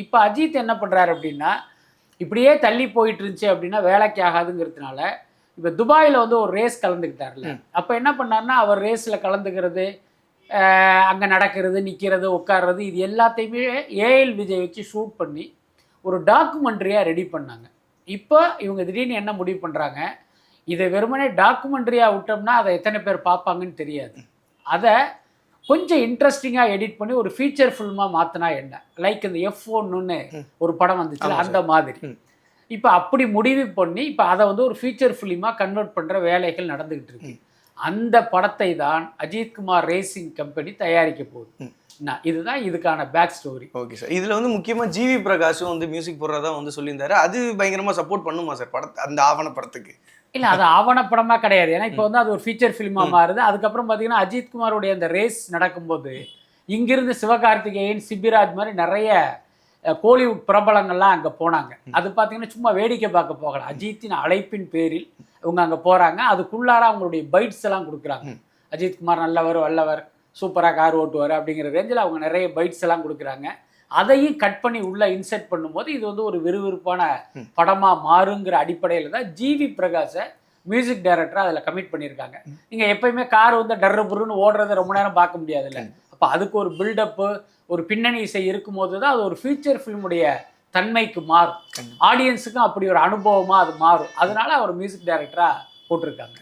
இப்போ அஜித் என்ன பண்ணுறாரு அப்படின்னா, இப்படியே தள்ளி போயிட்டு இருந்துச்சு அப்படின்னா வேலைக்கு ஆகாதுங்கிறதுனால, இப்போ துபாயில் வந்து ஒரு ரேஸ் கலந்துக்கிட்டார்ல, அப்போ என்ன பண்ணாருன்னா, அவர் ரேஸில் கலந்துக்கிறது, அங்கே நடக்கிறது, நிற்கிறது, உட்கார்றது, இது எல்லாத்தையுமே ஏஎல் விஜய் வச்சு ஷூட் பண்ணி ஒரு டாக்குமெண்ட்ரியாக ரெடி பண்ணாங்க. இப்போ இவங்க திடீர்னு என்ன முடிவு பண்ணுறாங்க, இதை வெறுமனே டாக்குமெண்ட்ரியாக விட்டோம்னா அதை எத்தனை பேர் பார்ப்பாங்கன்னு தெரியாது. அதை கொஞ்சம் இன்ட்ரெஸ்டிங்காக எடிட் பண்ணி ஒரு ஃபீச்சர் ஃபில்மாக மாற்றினா என்ன, லைக் இந்த F1ன்னு ஒரு படம் வந்துச்சு அந்த மாதிரி. இப்போ அப்படி முடிவு பண்ணி இப்போ அதை வந்து ஒரு ஃபீச்சர் ஃபிலிமாக கன்வெர்ட் பண்ணுற வேலைகள் நடந்துக்கிட்டு இருக்கு. அந்த படத்தை தான் அஜித்குமார் ரேசிங் கம்பெனி தயாரிக்க போகுது. இதுதான் இதுக்கான பேக் ஸ்டோரி. Okay sir. இதில் வந்து முக்கியமாக ஜிவி பிரகாஷும் வந்து மியூசிக் போடுறதா வந்து சொல்லியிருந்தாரு. அது பயங்கரமாக சப்போர்ட் பண்ணுமா சார் படத்தை, அந்த ஆவணப்படத்துக்கு? இல்லை, அது ஆவணப்படமாக கிடையாது. ஏன்னா இப்போ வந்து அது ஒரு ஃபீச்சர் ஃபிலிமாக மாறுது. அதுக்கப்புறம் பார்த்தீங்கன்னா அஜித்குமாரோடைய அந்த ரேஸ் நடக்கும்போது இங்கிருந்து சிவகார்த்திகேயன், சிபிராஜ் மாதிரி நிறைய கோலிவுட் பிரபலங்கள்லாம் அங்கே போனாங்க. அது பார்த்தீங்கன்னா சும்மா வேடிக்கை பார்க்க போகல, அஜித்தின் அழைப்பின் பேரில் இவங்க அங்கே போகிறாங்க. அதுக்குள்ளார அவங்களுடைய பைட்ஸ் எல்லாம் கொடுக்குறாங்க. அஜித்குமார் நல்லவர், வல்லவர், சூப்பராக கார் ஓட்டுவார் அப்படிங்கிற ரேஞ்சில் அவங்க நிறைய பைட்ஸ் எல்லாம் கொடுக்குறாங்க. அதையும் கட் பண்ணி உள்ளே இன்செர்ட் பண்ணும்போது இது வந்து ஒரு விறுவிறுப்பான படமாக மாறுங்கிற அடிப்படையில் தான் ஜிவி பிரகாஷை மியூசிக் டைரக்டராக அதில் கமிட் பண்ணியிருக்காங்க. நீங்கள் எப்பயுமே கார் வந்து டர்ரு புருன்னு ஓடுறத ரொம்ப நேரம் பார்க்க முடியாதுல்ல. அப்போ அதுக்கு ஒரு பில்டப்பு, ஒரு பின்னணி இசை இருக்கும்போது தான் அது ஒரு ஃபீச்சர் ஃபிலிமுடைய தன்மைக்கு மாறும். ஆடியன்ஸுக்கும் அப்படி ஒரு அனுபவமாக அது மாறும். அதனால அவர் மியூசிக் டைரக்டராக போட்டிருக்காங்க.